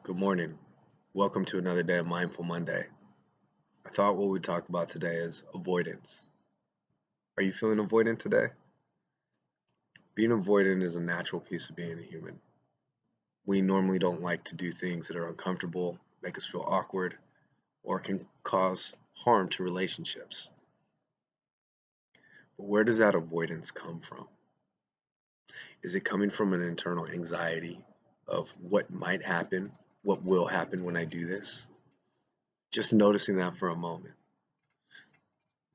Good morning. Welcome to another day of Mindful Monday. I thought what we'd talk about today is avoidance. Are you feeling avoidant today? Being avoidant is a natural piece of being a human. We normally don't like to do things that are uncomfortable, make us feel awkward, or can cause harm to relationships. But where does that avoidance come from? Is it coming from an internal anxiety of what might happen, what will happen when I do this? Just noticing that for a moment.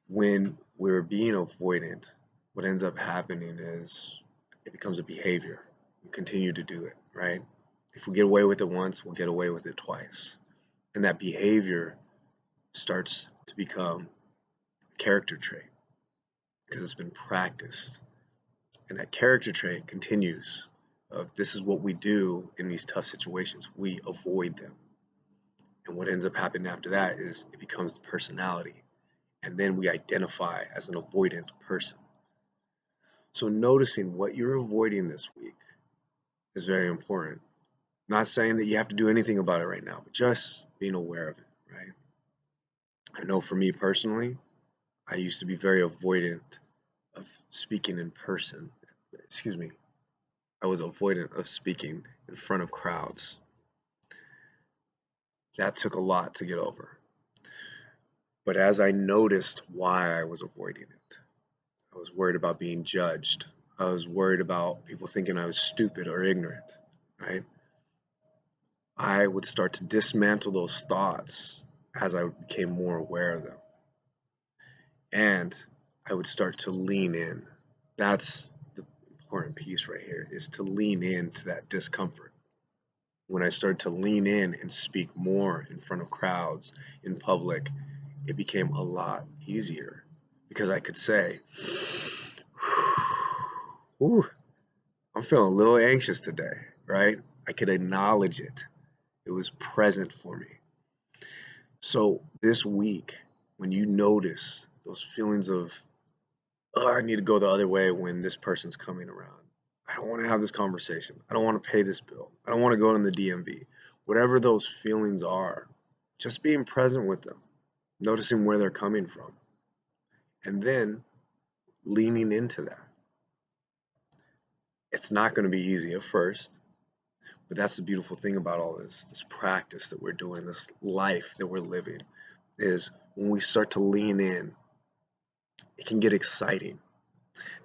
When we're being avoidant, what ends up happening is it becomes a behavior. We continue to do it, right? If we get away with it once, we'll get away with it twice. And that behavior starts to become a character trait because it's been practiced. And that character trait continues of this is what we do in these tough situations. We avoid them. And what ends up happening after that is it becomes the personality. And then we identify as an avoidant person. So noticing what you're avoiding this week is very important. Not saying that you have to do anything about it right now, but just being aware of it, right? I know for me personally, I used to be very avoidant of speaking in person. Excuse me. I was avoidant of speaking in front of crowds. That took a lot to get over. But as I noticed why I was avoiding it, I was worried about being judged. I was worried about people thinking I was stupid or ignorant, right? I would start to dismantle those thoughts as I became more aware of them. And I would start to lean in. That's the important piece right here, is to lean into that discomfort. When I started to lean in and speak more in front of crowds, in public, it became a lot easier because I could say, ooh, I'm feeling a little anxious today, right? I could acknowledge it. It was present for me. So this week, when you notice those feelings of, oh, I need to go the other way when this person's coming around. I don't want to have this conversation. I don't want to pay this bill. I don't want to go in the DMV. Whatever those feelings are, just being present with them, noticing where they're coming from, and then leaning into that. It's not going to be easy at first, but that's the beautiful thing about all this practice that we're doing, this life that we're living, is when we start to lean in, it can get exciting.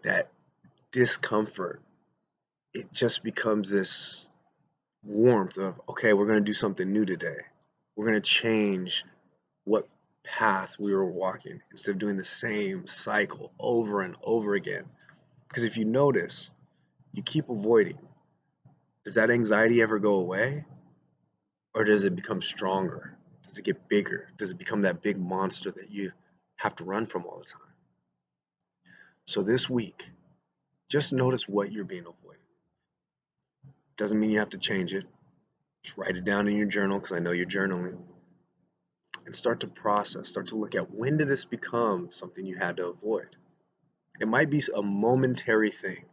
That discomfort, it just becomes this warmth of, okay, we're going to do something new today. We're going to change what path we were walking instead of doing the same cycle over and over again. Because if you notice, you keep avoiding. Does that anxiety ever go away? Or does it become stronger? Does it get bigger? Does it become that big monster that you have to run from all the time? So this week, just notice what you're being avoided. Doesn't mean you have to change it. Just write it down in your journal because I know you're journaling. And start to process, start to look at when did this become something you had to avoid? It might be a momentary thing,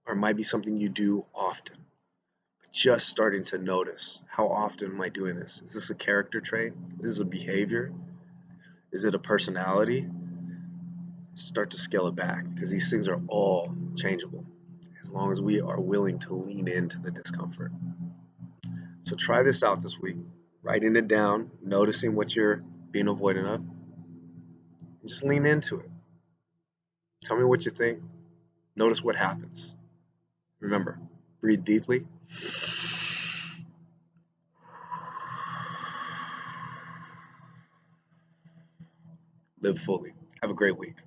or it might be something you do often. But just starting to notice, how often am I doing this? Is this a character trait? Is it a behavior? Is it a personality? Start to scale it back because these things are all changeable as long as we are willing to lean into the discomfort. So try this out this week, writing it down, noticing what you're being avoidant of, and just lean into it. Tell me what you think. Notice what happens. Remember, breathe deeply. Live fully. Have a great week.